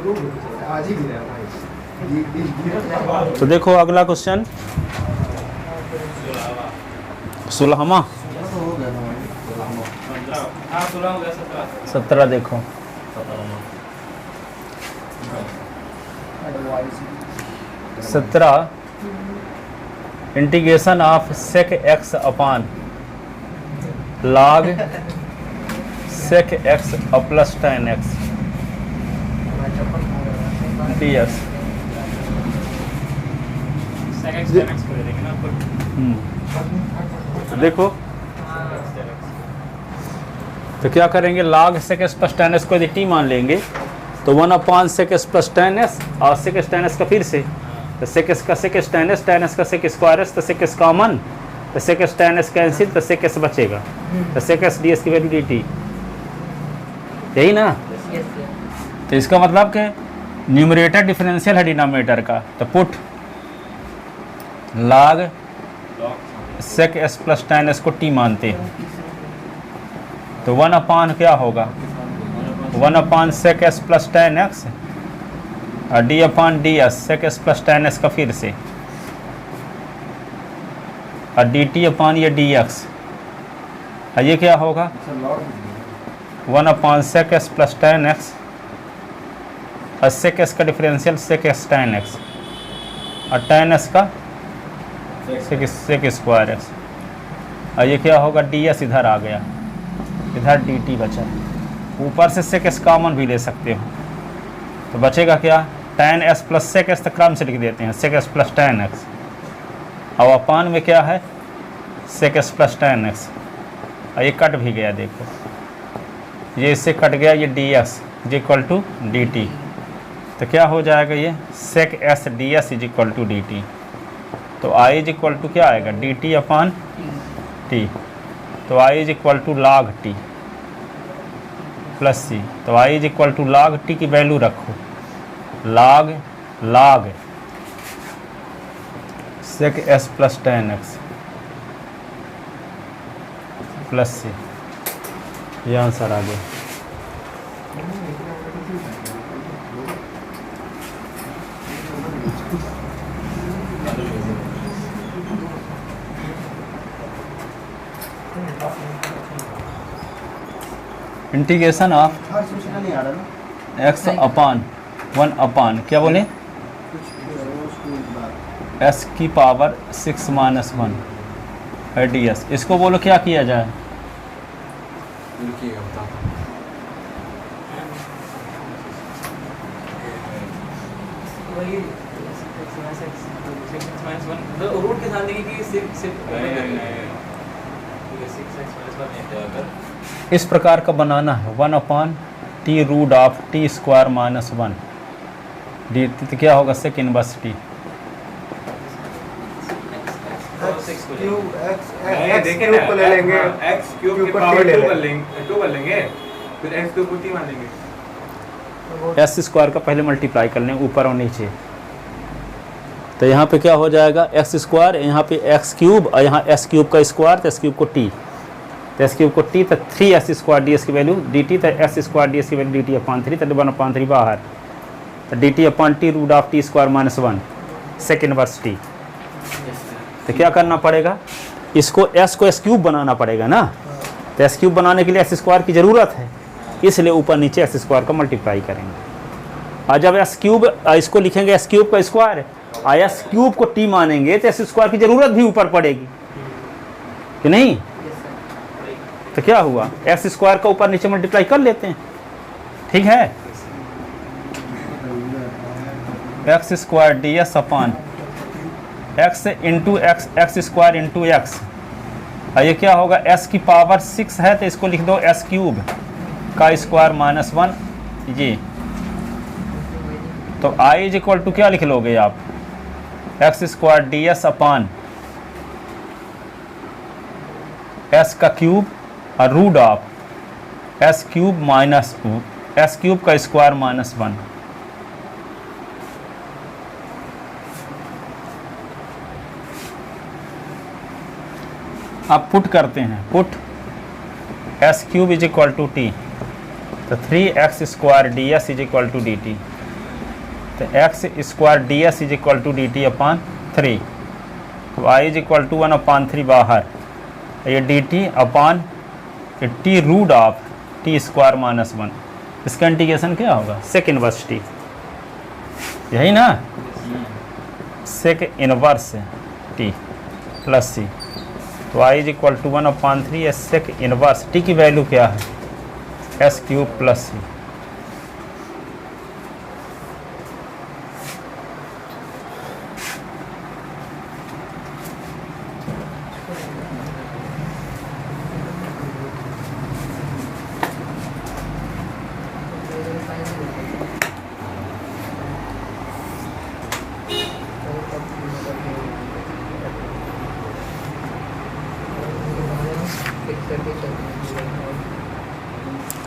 आज ही गिरा भाई। तो देखो अगला क्वेश्चन 16वां 17 देखो 17 integration of sec x upon log sec x plus tan x dx। देखो तो क्या करेंगे, log sec x plus tan x को यदि t मान लेंगे तो 1 sec x plus tan x और सेक एक्स tan x का फिर से तो सेक एक्स का sec x tan x, tan x का सेक स्क्वायर x, तो सेक एक्स कॉमन, तो sec x tan x cancel, तो सेक एक्स बचेगा, तो सेक एक्स ds की वैल्यू dt, यही ना। तो इसका मतलब कि न्यूमरेटर डिफरेंशियल है डिनोमिनेटर का, तो put log sec x plus tan x को t मानते हैं तो 1 क्या होगा 1 sec x plus tan x और d/ds sec x plus tan x का फिर से और dt ये dx, और ये क्या होगा 1 sec x plus tan x और सेक एक्स का differential sec x tan x और tan x का सेक स्क्वायर x, और ये क्या होगा ds इधर आ गया, इधर dt बचा, ऊपर से सेक एक्स कॉमन भी ले सकते हो तो बचेगा क्या tan s plus sec x, तक क्रम से लिख देते हैं sec x plus tan x, और अपान में क्या है sec x plus tan x, और ये कट भी गया, देखो ये इससे कट गया, ये dx is equal to dt, तो क्या हो जाएगा ये sec s ds is equal to dt, तो i इज इक्वल टू क्या आएगा dt अपान t, तो i is equal to log t plus c, तो i is equal to log t की वैल्यू रखो log sec s plus tan x plus c, ये answer आ गया। Integration of x अपान 1 क्या बोले s की पावर 6 - 1 ds, इसको बोलो क्या किया जाए, रूट के साथ देखिए इस प्रकार का बनाना है 1/t root of t square minus 1 d, तो क्या होगा सेक इनवर्स t, देखें ना, ले लेंगे x क्यूब की पावर 2 कर लेंगे, फिर x क्यूब को t मान लेंगे, s स्क्वायर का पहले मल्टीप्लाई कर लें ऊपर और नीचे, तो यहाँ पे क्या हो जाएगा एक्स स्क्वायर, यहाँ पे एक्स क्यूब और यहाँ एस क्यूब का स्क्वायर, तो एस क्यूब को टी, तो एस क्यूब को टी, तो 3s स्क्वायर डी एस की वैल्यू डी टी, तो एस स्क्वायर डी एस की वैल्यू डी टी अपान 3, तो 1/3 बाहर, तो d t upon t root of t square minus 1 sec inverse t. तो क्या करना पड़ेगा, इसको एस को एस क्यूब बनाना पड़ेगा ना, तो एस क्यूब बनाने के लिए एस स्क्वायर की ज़रूरत है, इसलिए ऊपर नीचे एस स्क्वायर का मल्टीप्लाई करेंगे, और जब एस क्यूब इसको लिखेंगे एस क्यूब का स्क्वायर और एस क्यूब को टी मानेंगे तो एस स्क्वायर की ज़रूरत भी ऊपर पड़ेगी कि नहीं, तो क्या हुआ एस स्क्वायर का ऊपर नीचे मल्टीप्लाई कर लेते हैं, ठीक है, एक्स स्क्वायर डी एस अपान x into x, x square into x, और ये क्या होगा एस की पावर 6 है तो इसको लिख दो एस क्यूब का स्क्वायर माइनस 1 जी, तो आई इज इक्वल टू क्या लिख लोगे आप x square d s upon s का क्यूब और root of s cube minus s cube का स्क्वायर माइनस 1, आप पुट करते हैं, put s cube is equal to t, तो 3x square d s is equal to d t, तो x square d s is equal to d t upon 3, y is equal to 1/3 बाहर, ये d t upon t root of t square minus 1, इसका integration क्या होगा? सेक inverse t, यही ना, sec inverse t plus c, तो I is equal to 1/3 sec inverse t की value क्या है? S cube plus c.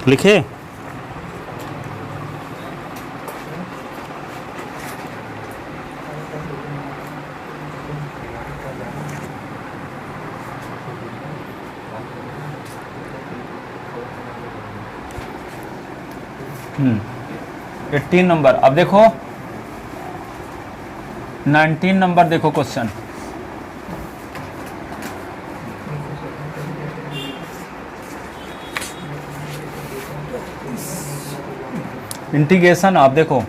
लिखे ये 3 नंबर। अब देखो 19 नंबर, देखो क्वेश्चन, इंटीग्रेशन आप देखो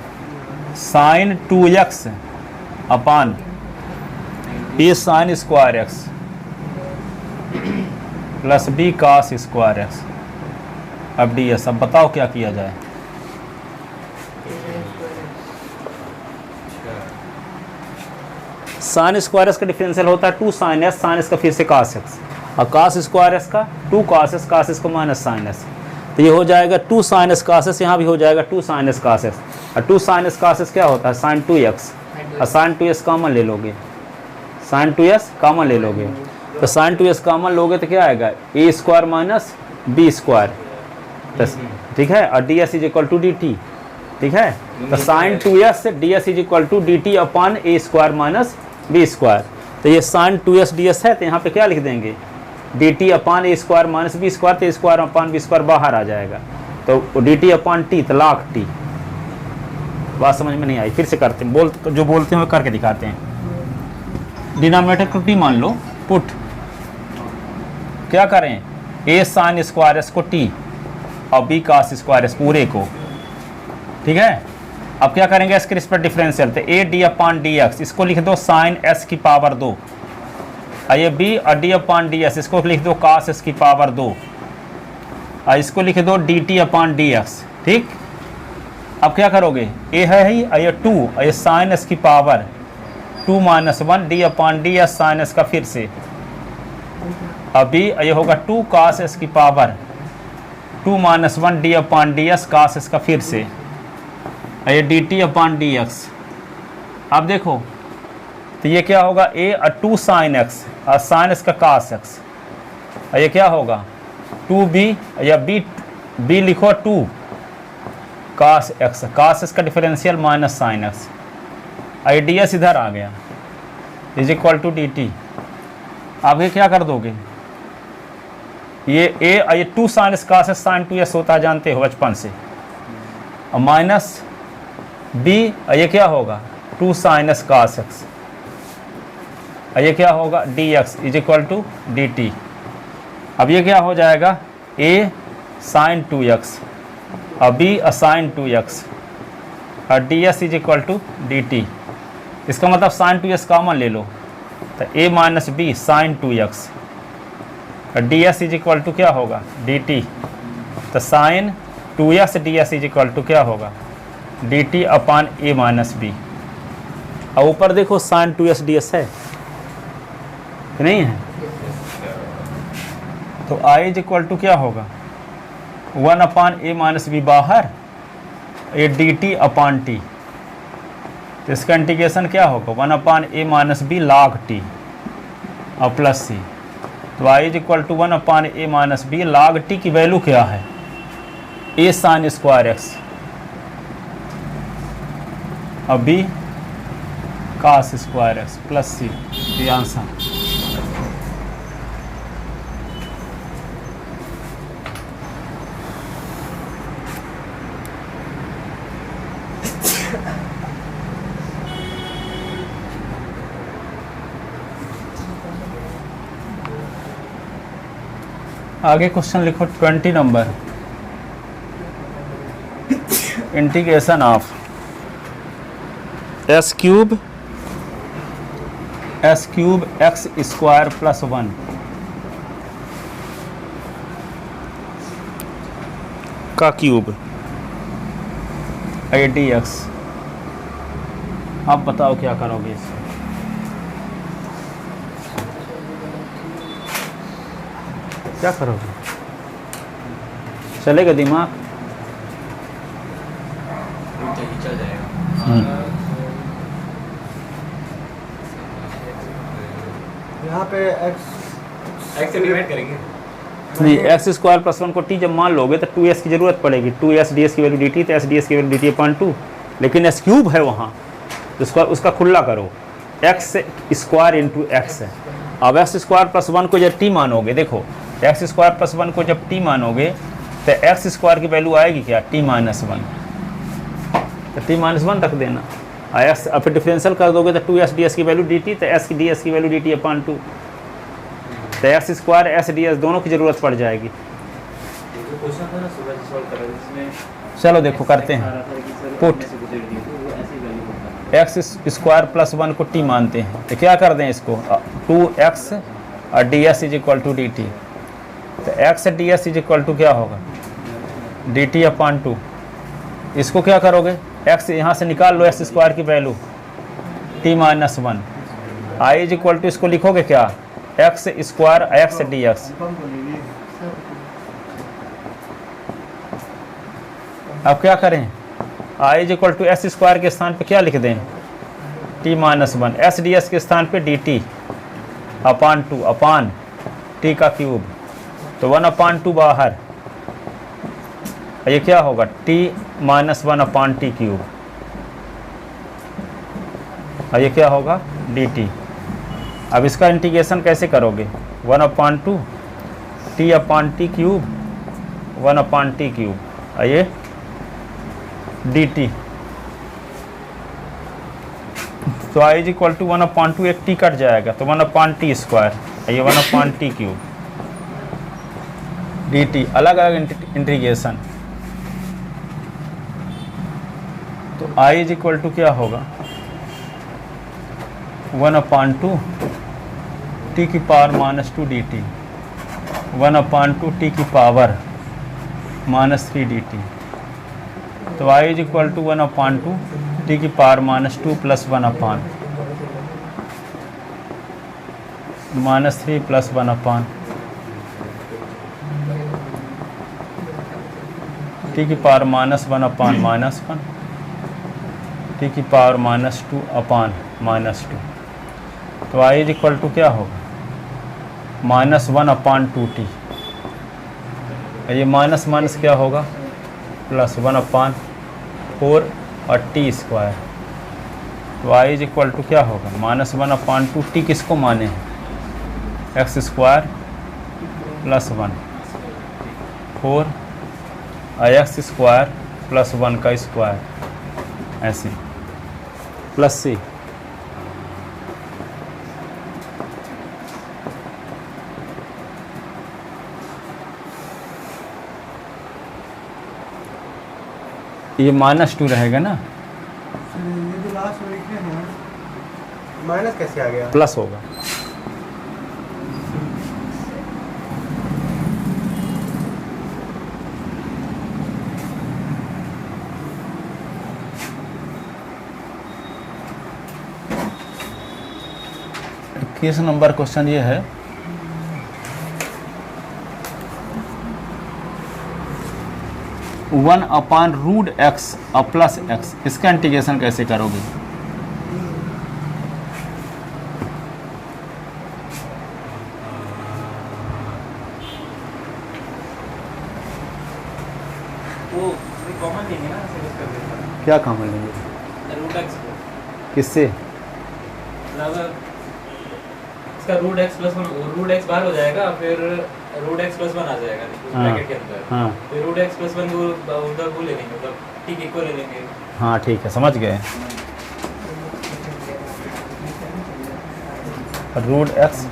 sine 2x upon a sine square x plus b cos square x, अब डी एस। अब बताओ क्या किया जाए? साइन स्क्वायर एस का डिफरेंशियल होता है 2 साइन एस, साइन एस का फिर से कास एक्स, और कास स्क्वायर एस का 2 कास एस को माइनस साइन एस, तो ये हो जाएगा 2 साइन एस कास एस, यहाँ भी हो जाएगा 2 साइन एस कास एस, और 2 साइन एस कास एस क्या होता है? साइन 2x, और साइन 2s कॉमन ले लोगे, साइन 2s कॉमन ले लोगे, तो साइन 2s कॉमन लोगे तो क्या आएगा? A square minus b square, ठीक है, और d s is equal to d t, ठीक है, तो sine 2s d s is equal to d t upon a square minus b square, तो ये साइन 2s डी एस है, तो यहाँ पे क्या लिख देंगे? D t upon a square minus b square, तो ए स्क्वायर अपॉन बी स्क्वायर बाहर आ जाएगा, तो डी टी अपॉन टी, तो लाख टी। बात समझ में नहीं आई, फिर से करते हैं, जो बोलते हैं वो करके दिखाते हैं। डिनोमिनेटर को टी मान लो, पुट, क्या करें? ए साइन स्क्वायर एस को टी और बी कास स्क्वायर एस पूरे को, ठीक है। अब क्या करेंगे? इसके रिस्पेक्ट डिफरेंशियल, तो A D upon d x, इसको लिख दो साइन एस की पावर 2, और ये बी और डी अपॉन डी एस, इसको लिख दो कास एस की पावर 2, और इसको लिख दो D t upon d x, ठीक। अब क्या करोगे? ए है ही, और ये 2, और ये साइन एस की power 2 minus 1 d upon d s sine s का फिर से, अभी ये होगा 2 कास एस की power 2 minus 1 d upon d s cos s का फिर से, ये d t upon d x. अब देखो तो ये क्या होगा? ए और 2 साइन एक्स और साइन एक्स का कास एक्स, और ये क्या होगा? 2b, या बी लिखो 2 कास एक्स, कास एक्स का differential minus sine x, I d s इधर आ गया, is equal to d t. आगे क्या कर दोगे? ये ए और ये 2 sine x cos x sine 2s होता है, जानते हो बचपन से, और माइनस बी, और ये क्या होगा? 2 साइन एक्स कास एक्स, और ये क्या होगा? D x is equal to d t. अब ये क्या हो जाएगा? ए साइन 2x और बी साइन 2x और d s is equal to d t. इसका मतलब साइन 2s कॉमन ले लो, तो ए माइनस बी साइन 2x और d s is equal to क्या होगा? D t. तो sine 2s d s is equal to क्या होगा? D t upon a minus b. और ऊपर देखो साइन 2s डी एस है कि नहीं है? तो आई इज इक्वल टू क्या होगा? 1 अपॉन ए माइनस बी बाहर, a d t upon t, तो इसका इंटीग्रेशन क्या होगा? 1 upon a minus b log t और प्लस सी। तो I is equal to 1 upon a minus b log t की वैल्यू क्या है? ए साइन स्क्वायर एक्स और b cos square x plus c, ये आंसर। आगे क्वेश्चन लिखो 20 number, integration of s cube x square plus 1 का cube D x. आप बताओ क्या करोगे इससे? क्या करोगे? चलेगा दिमाग? चल जाएगा। यहाँ पे एक्स एक्स से डिवाइड करेंगे। नहीं, एक्स स्क्वायर प्लस 1 को टी जब मान लोगे तो 2s की जरूरत पड़ेगी। 2s ds की वैल्यू dt, तो s ds की वैल्यू dt अपॉन 2, लेकिन s क्यूब है वहाँ, तो उसका खुला करो, एक्स स्क्वायर इंटू एक्स है। अब एक्स स्क्वायर प्लस 1 को जब टी मानोगे, देखो एक्स स्क्वायर प्लस 1 को जब टी मानोगे तो एक्स स्क्वायर की वैल्यू आएगी क्या? टी माइनस 1, तो टी माइनस 1 रख देना। एक्स अब फिर डिफरेंशियल कर दोगे तो 2s ds की वैल्यू dt, तो s की ds की वैल्यू dt अपॉन 2, तो x square S D S दोनों की ज़रूरत पड़ जाएगी। जो क्वेश्चन था ना सुबह जो सॉल्व करा जिसमें चलो देखो करते हैं। पुट एक्स स्क्वायर प्लस 1 को टी मानते हैं, तो क्या कर दें इसको? 2x और d s is equal to d t, तो x d s is equal to क्या होगा? D t upon 2। इसको क्या करोगे? एक्स यहाँ से निकाल लो, एक्स स्क्वायर की value t minus 1, I is equal to इसको लिखोगे क्या? X square x d x. अब क्या करें? I is equal to s square के स्थान पे क्या लिख दें? T minus 1, S D S के स्थान पे डी टी अपान 2 अपान टी का क्यूब, तो 1 अपान 2 बाहर, ये क्या होगा? T minus 1 upon T cube, और ये क्या होगा? D t. अब इसका इंटीग्रेशन कैसे करोगे? 1 upon 2 T upon T cube, 1 upon T cube, और ये डी टी, तो I is equal to 1 upon 2, एक टी कट जाएगा तो 1 अपान टी स्क्वायर, ये 1 upon T cube D T, अलग अलग इंटीग्रेशन। तो आई इज इक्वल टू क्या होगा? 1 अपान 2 टी की power minus 2 d t, 1 upon 2 t की पावर माइनस 3 डी टी, तो I is equal to 1 upon 2 t की power minus 2 plus 1 upon minus 3 plus 1 upon t की power minus 1 upon minus 1 t की power minus 2 upon minus 2, तो I is equal to क्या होगा? Minus 1 upon 2 T, ये minus minus क्या होगा? Plus 1 upon 4 और टी स्क्वायर, तो आई इज इक्वल टू क्या होगा? माइनस 1 अपान 2 टी किसको माने हैं? एक्स स्क्वायर प्लस 1 4 और एक्स स्क्वायर प्लस 1 का स्क्वायर, ऐसे प्लस सी। ये माइनस 2 रहेगा ना, ये जो लास्ट में लिखे हैं माइनस कैसे आ गया? प्लस होगा। किस नंबर क्वेश्चन ये है? वन अपान रूट एक्स और प्लस एक्स, इसका इंटीग्रेशन कैसे करोगे? वो कॉमन लेंगे ना, ऐसे कुछ कर देता क्या काम लेंगे? रूट एक्स को किससे? मतलब इसका root x plus 1, root x बाहर हो जाएगा, फिर रूट एक्स प्लस 1 आ जाएगा ब्रैकेट के अंदर। हाँ फिर रूट एक्स प्लस 1 उधर वो ले लेंगे, मतलब ठीक इक्वल ले लेंगे। हाँ ठीक है, समझ गए। रूट एक्स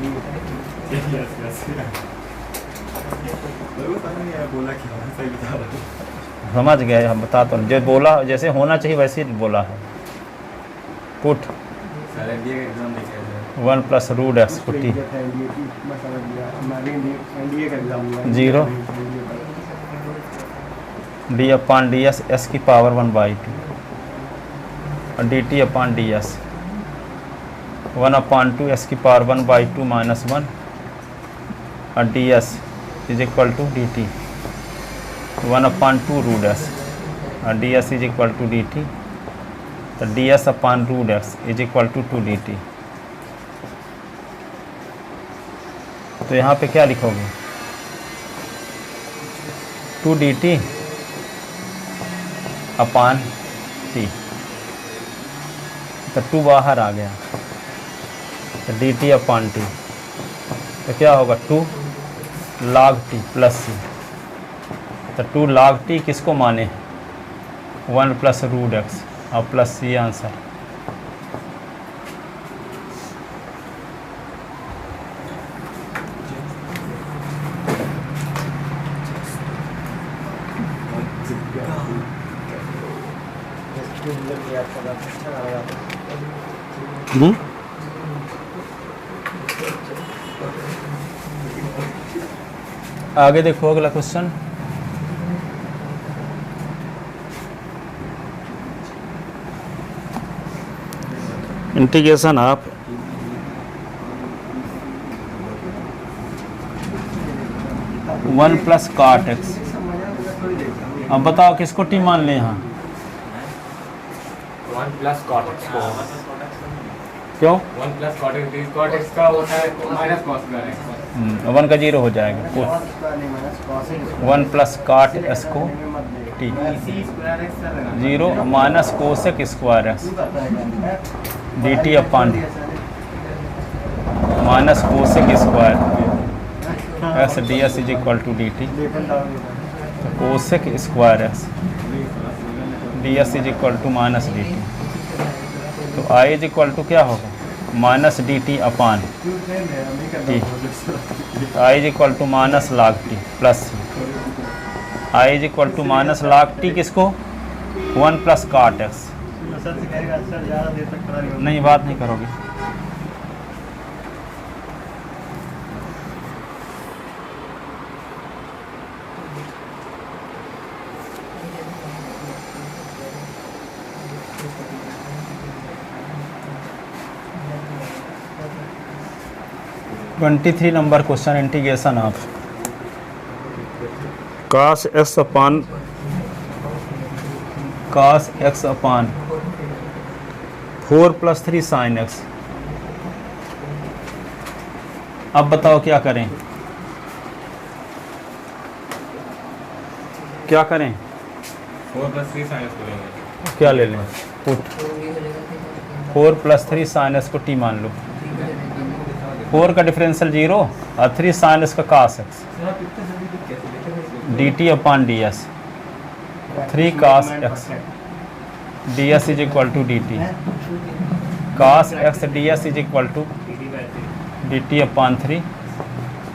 मेरे को पता नहीं है बोला क्या, सही बता रहा हूँ। समझ गए, हम बता तो जो बोला जैसे होना चाहिए वैसे ही बोला है। पुट सर एनडीए का एग्जाम देखे थे। 1 प्लस रूट एक्स को t zero d upon d s s की पावर 1/2 और d t upon d s 1/2 s की पावर 1/2 माइनस 1 और d s is equal to d t 1/2 root s और d s is equal to d t, तो d s upon root x is equal to 2 d t. तो यहाँ पे क्या लिखोगे 2 d t upon T, तो 2 बाहर आ गया, तो डी टी अपान टी, तो क्या होगा 2 log टी प्लस सी, तो 2 log टी किसको माने 1 प्लस रूट एक्स और प्लस सी आंसर। आगे देखो अगला question. Integration of one plus cot x. अब बताओ किसको टी मान लें यहाँ, 1 प्लस कॉट एक्स को, क्यों 1 प्लस कॉट एक्स का होता है माइनस कॉस स्क्वायर एक्स। 1 का 0 हो जाएगा, 1 प्लस कॉट एक्स को t 0 minus cosec square x d t upon minus cosec square x d s is equal to d t, तो cosec square x d s is equal to minus d t, तो I is equal to क्या होगा minus d t upon t, I is equal to minus log t plus c, I is equal to minus log t किसको 1 plus cot x. नहीं बात नहीं करोगे, (23) number question. Integration of cos x upon 4 plus 3 sine x. अब बताओ क्या करें, क्या करें 4 प्लस 3 साइन को लेंगे, क्या ले लें पुट 4 प्लस 3 साइन एक्स को टी मान लो, 4 का डिफरेंशियल 0 और 3 साइन एक्स का cos x d t upon d s 3 cos x d s is equal to d t, cos x d s is equal to d t upon 3,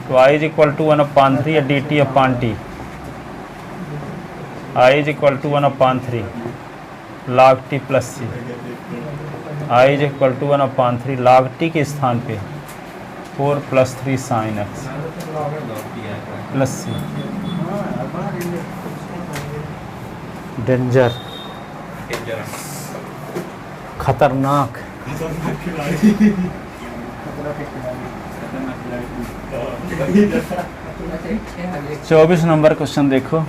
तो I is equal to 1/3 या d t upon t, I is equal to 1/3 log t plus c, I is equal to 1/3 log t के स्थान पे 4 plus 3 sine x plus c. Danger खतरनाक। 24 नंबर question देखो।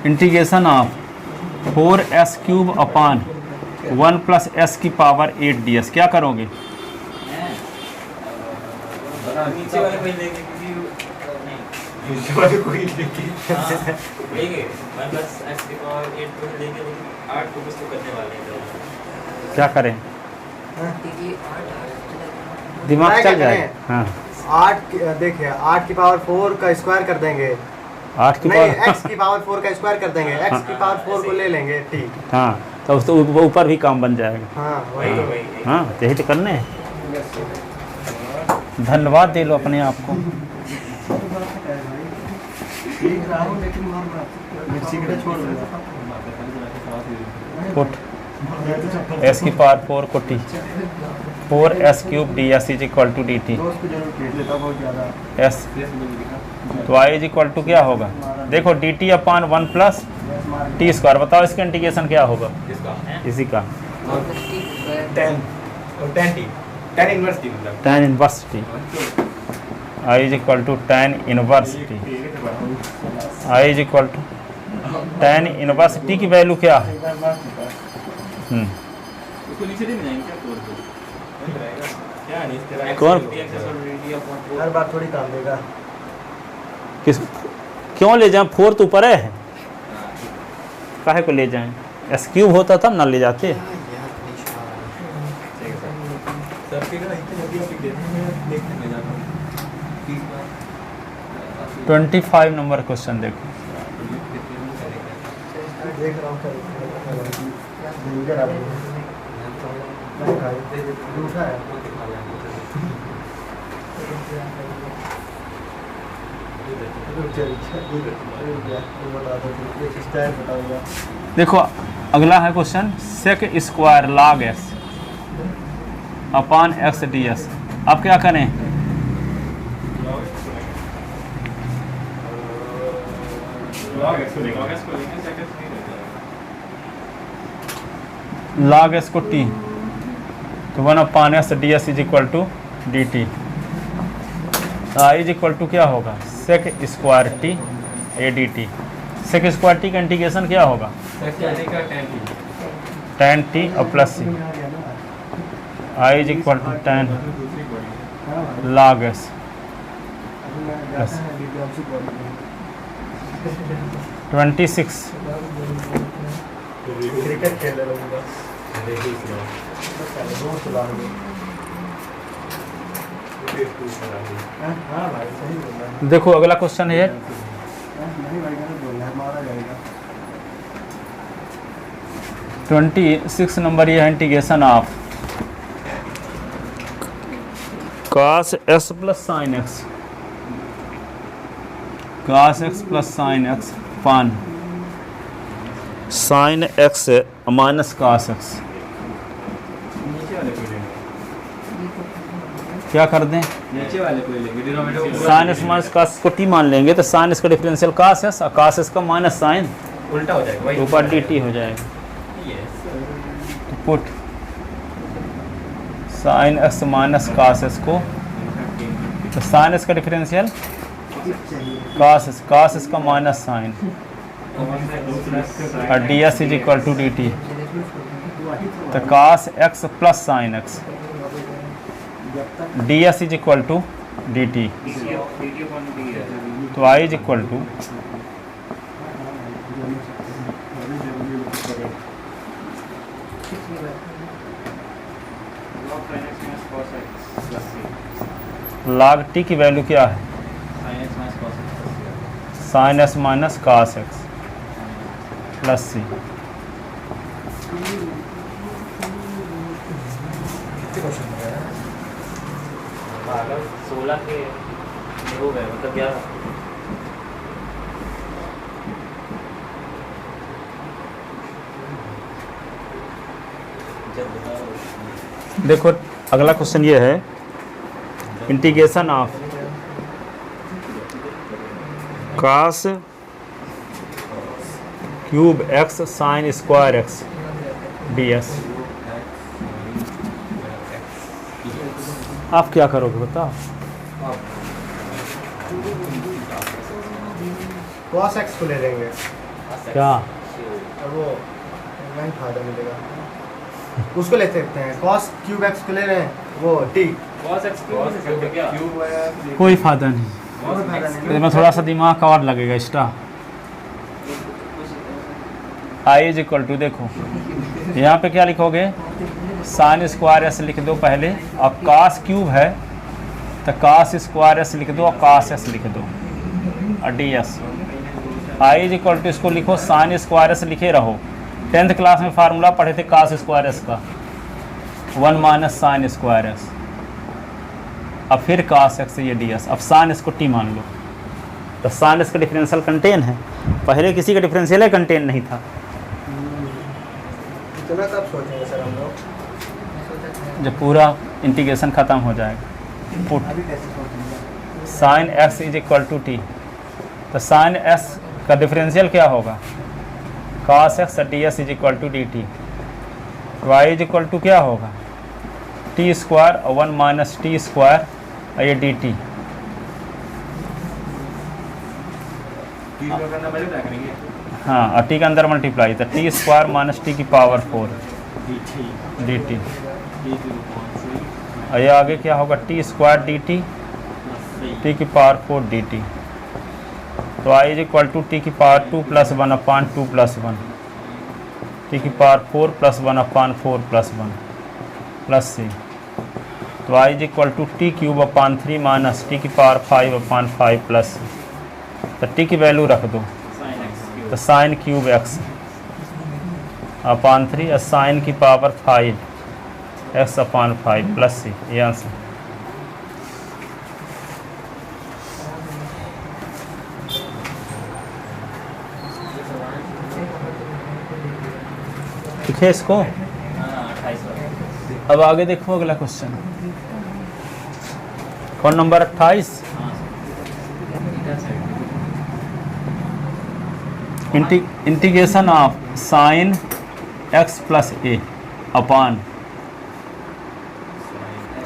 Integration of 4s³ upon 1 plus s की power 8 ds। क्या करोगे नीचे वाले कोई लेंगे क्योंकि नीचे वाले कोई लेंगे, लेंगे 1 प्लस x की पावर 8 को लेंगे, लेकिन 8 को कुछ तो करने वाले हैं। क्या करें, दिमाग चल जाए। हाँ 8 देखिए 8 की पावर 4 का स्क्वायर कर देंगे, 8 की नहीं पावर x की पावर 4 का स्क्वायर कर देंगे, x की पावर 4 को ले लेंगे, ठीक। हाँ तो उसको ऊपर भी काम बन जाएगा। हाँ वही तो वही हाँ तो यही तो करने हैं। धन्यवाद दे लो अपने आप को। पुट एस की पावर 4 को t 4s cube d s is equal to d t s. तो आई इज इक्वल टू क्या होगा, देखो d t upon 1 plus t square. बताओ इसका इंटीग्रेशन क्या होगा इसी का, tan इनवर्स टी मतलब tan inverse t. I is equal to tan inverse t. I is equal to tan inverse t की वैल्यू क्या है? उसको नीचे नहीं जाएंगे क्या फोर को? क्या नहीं इसके कौन? हर बार थोड़ी काम देगा। किस क्यों ले जाएं, 4 तो ऊपर है, काहे को ले जाएं? एस क्यूब होता तब ना ले जाते। सर के का इतने जल्दी आप देखने में जाता हूं 25 नंबर क्वेश्चन देखो। देख रहा हूँ देखो अगला है question, sec square log x upon x d s. आप क्या करें, लॉग एस को टी तो 1 upon x d s is equal to d t. I is equal to क्या होगा, sec square t a d t. Sec square t का integration क्या होगा, tan टी और plus c. I is equal to tan log s plus 26। Cricket खेल रहे लोग हाँ भाई सही बोल रहा है। देखो अगला क्वेश्चन है, नहीं भाई गलत बोल रहा है, मारा जाएगा। 26 नंबर ये है integration of cos x plus sine x, cos x plus sine x upon sine x minus cos x। क्या कर दें, नीचे वाले को लेंगे denominator sine x minus cos को टी मान लेंगे तो साइन एक्स का डिफरेंशियल cos x और cos x का माइनस साइन उल्टा हो जाएगा वही ऊपर डी टी हो जाएगा। तो put sine x minus cos x को, तो साइन एक्स का डिफरेंशियल cos x का माइनस साइन और d s is equal to d t. तो cos x plus sine x d s is equal to d t. तो I is equal to log t की value क्या है, sine x minus cos x plus c. 16 के हो गए मतलब 11। देखो अगला क्वेश्चन ये है, integration of cos cube x sine square x ds। आप क्या करोगे बताओ, cos x को ले लेंगे क्या और वो नहीं फायदा मिलेगा, उसको ले सकते हैं। cos क्यूब x को ले रहे हैं, वो t cos x क्यूब कोई फायदा नहीं, और फायदा नहीं। इसमें थोड़ा सा दिमाग का और लगेगा extra. I is equal to, देखो यहाँ पे क्या लिखोगे, साइन स्क्वायर एस लिख दो पहले, और cos क्यूब है तो cos स्क्वायर एस लिख दो और cos एस लिख दो और d s. I is equal to इसको लिखो साइन स्क्वायर एस लिखे रहो 10th क्लास में फार्मूला पढ़े थे cos स्क्वायर एस का 1 माइनस साइन स्क्वायर एस। अब फिर cos x ये ds, अब साइन एस को t मान लो, तो साइन एस का डिफरेंशियल कंटेन है, पहले किसी का डिफरेंशियल कंटेन नहीं था। इतना कब सोचेंगे सर हम लोग? जब पूरा इंटीग्रेशन ख़त्म हो जाएगा। पुट अभी कैसे सोचेंगे? Sine x is equal to t, तो साइन s का डिफरेंशियल क्या होगा, cos x d s is equal to d t, y is equal to क्या होगा टी स्क्वायर और 1 माइनस टी स्क्वायर और ये डी टी। टी को करना पहले क्या करेंगे? हाँ, और टी के अंदर मल्टीप्लाई, तो टी स्क्वायर माइनस टी की पावर 4 डी टी, और ये आगे क्या होगा t square d t, t की पावर 4 डी टी। तो I is equal to t की power 2 plus 1 upon 2 plus 1, t की power 4 plus 1 upon 4 plus 1 plus c. तो I is equal to t cube upon 3 minus t की power 5 अपान 5 plus c. तो T की value रख दो, तो साइन क्यूब एक्स अपान 3 sign की पावर 5 एक्स अपान 5 plus c, ये आंसर। ठीक है इसको। अब आगे देखो अगला क्वेश्चन, कौन number 28, integration of sine x plus A upon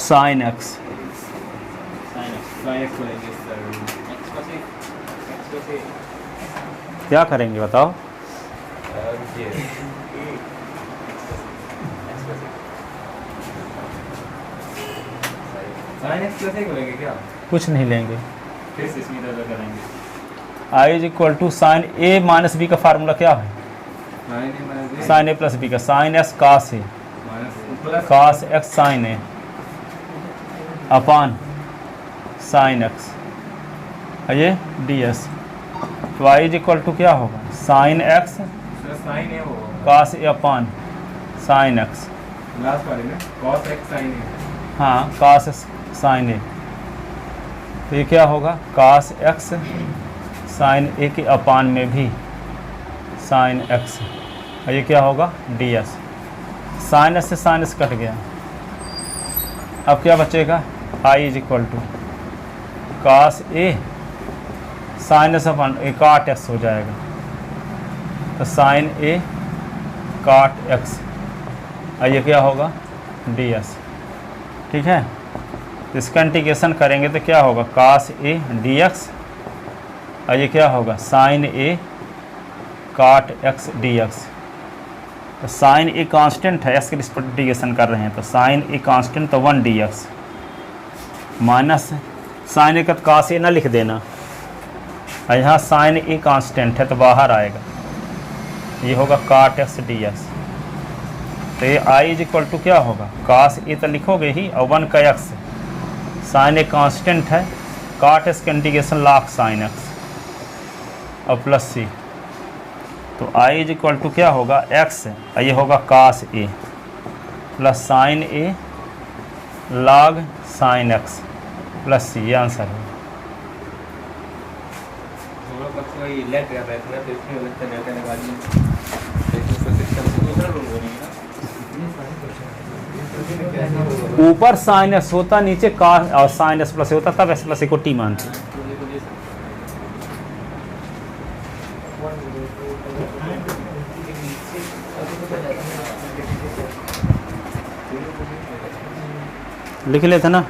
sine x. क्या करेंगे बताओ? साइन एक्स प्लस 1 करेंगे क्या? कुछ नहीं लेंगे, फिर से इसमें इधर करेंगे। I is equal to sine a minus b का फार्मूला क्या है, साइन ए प्लस बी का, sine x cos a cos x sine a upon sine x, ये डी एस। तो आई इज इक्वल टू क्या होगा साइन एक्स साइन ए होगा कास ए upon sine x, last वाले में cos x sin ए। हाँ कास sign ए, तो ये क्या होगा कास एक्स साइन ए के अपान में भी साइन एक्स, और ये क्या होगा डी एस। साइन एस से साइन एस कट गया, अब क्या बचेगा I is equal to cos a sine s upon a cot x हो जाएगा, तो साइन ए काट एक्स, और ये क्या होगा डी एस। ठीक है, इसका इंटीग्रेशन करेंगे तो क्या होगा कास ए डी एक्स, और ये क्या होगा साइन ए काट एक्स डी एक्स। तो साइन ए कांस्टेंट है, एक्स के रिस्पेक्ट इंटीग्रेशन कर रहे हैं, तो साइन ए कांस्टेंट तो 1 डी एक्स माइनस साइन ए का कास ए ना लिख देना, और यहाँ साइन ए कांस्टेंट है तो बाहर आएगा, ये होगा काट एक्स डी एक्स। तो ये आई इज इक्वल टू क्या होगा कास ए तो लिखोगे ही, और 1 का एक्स, साइन ए कांस्टेंट है, काट एक्स का इंटीग्रेशन लाख साइन एक्स और प्लस सी। तो आई इज इक्वल टू क्या होगा एक्स, और ये होगा कास ए प्लस साइन ए log sign x plus c, ये आंसर है। लेट कर रहे थे ना, तो इसमें लगता है लेट निकालिए, तो सिस्टम से दूसरा रूल बनेगा। ऊपर साइन एस होता, नीचे कास और साइन एस प्लस होता, तब एस प्लस ए को टी मानते। लिख लेते ना।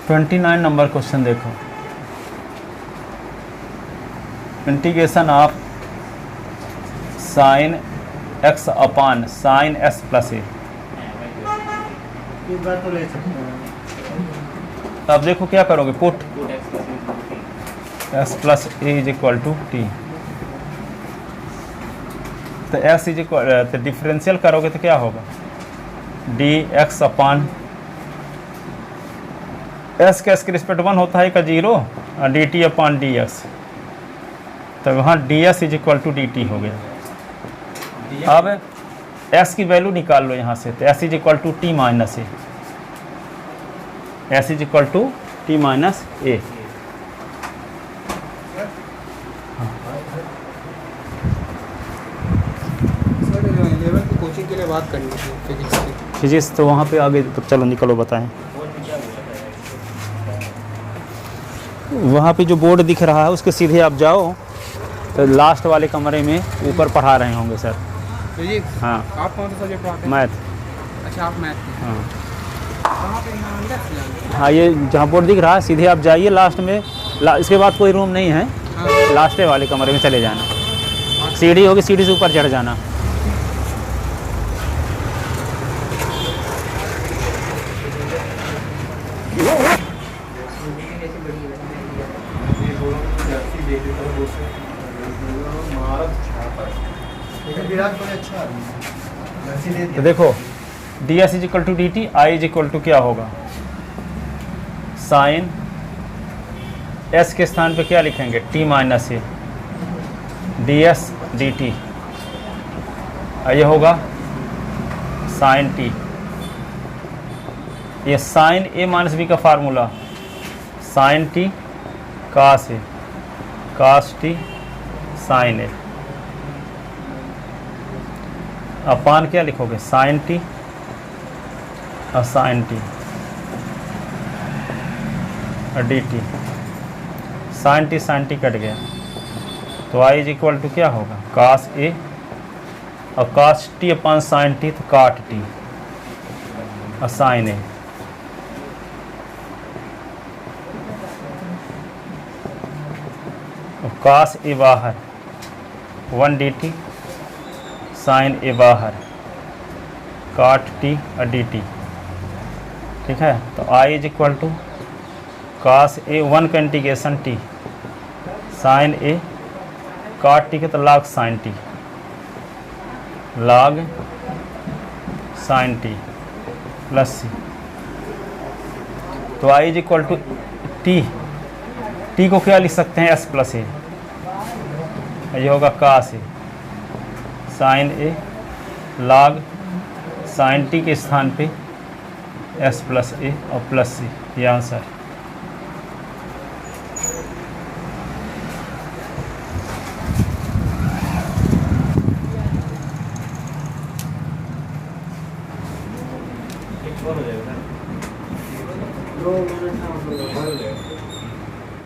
29 नंबर क्वेश्चन देखो, integration of sine x upon sine s plus a. एक बार तो ले सकते हैं। अब देखो क्या करोगे, put x plus a is equal to t, तो एक्स इज इक्वल, तो डिफरेंशियल करोगे तो क्या होगा डी एक्स अपान एस के एस के रिस्पेक्ट 1 होता है का 0 और d t upon d x, तो वहाँ d s is equal to d t हो गया। अब एस की वैल्यू निकाल लो यहाँ से, तो s is equal to t minus a, s is equal to t minus a. Sir 11 की कोचिंग के लिए बात करनी थी फिजिक्स की। फिजिक्स तो वहाँ पे आगे, तो चलो निकलो बताएं। वहाँ पे जो बोर्ड दिख रहा है उसके सीधे आप जाओ, तो लास्ट वाले कमरे में ऊपर पढ़ा रहे होंगे सर। फिजिक्स? हाँ। आप कौन सा सब्जेक्ट पढ़ाते हैं? मैथ। अच्छा, आप मैथ के। हाँ कहाँ पे यहाँ अंदर से जाना? हाँ, ये जहाँ बोर्ड दिख रहा है सीधे आप जाइए लास्ट में, इसके बाद कोई रूम नहीं है, हाँ। लास्ट वाले कमरे में चले जाना, सीढ़ी होगी, सीढ़ी से ऊपर चढ़ जाना। लेकिन विराट कोहली अच्छा आदमी है, जर्सी दे तो दिया। देखो d s is equal to d t, I is equal to क्या होगा, साइन एस के स्थान पे क्या लिखेंगे, t minus a, d s d t, ये होगा साइन टी। ये साइन ए माइनस बी का formula, sine t cos a, cos t sine a, अपान क्या लिखोगे, साइन टी और साइन टी और d t, sine t cut गया, तो आई इज इक्वल टू क्या होगा, कास ए और कास टी अपान साइन टी, तो काट टी और साइन ए। और कास ए बाहर 1 डी टी, साइन ए बाहर काट टी और डी टी, ठीक है। तो I is equal to cos ए 1 का इंटीग्रेशन टी, साइन ए काट टी के तो log sine t, log sine t plus c. तो I is equal to t, t को क्या लिख सकते हैं, एस प्लस ए, ये होगा कास a sign A log sine T के स्थान पे एस प्लस ए और प्लस सी, ये आंसर। दो मिनट में हम लोग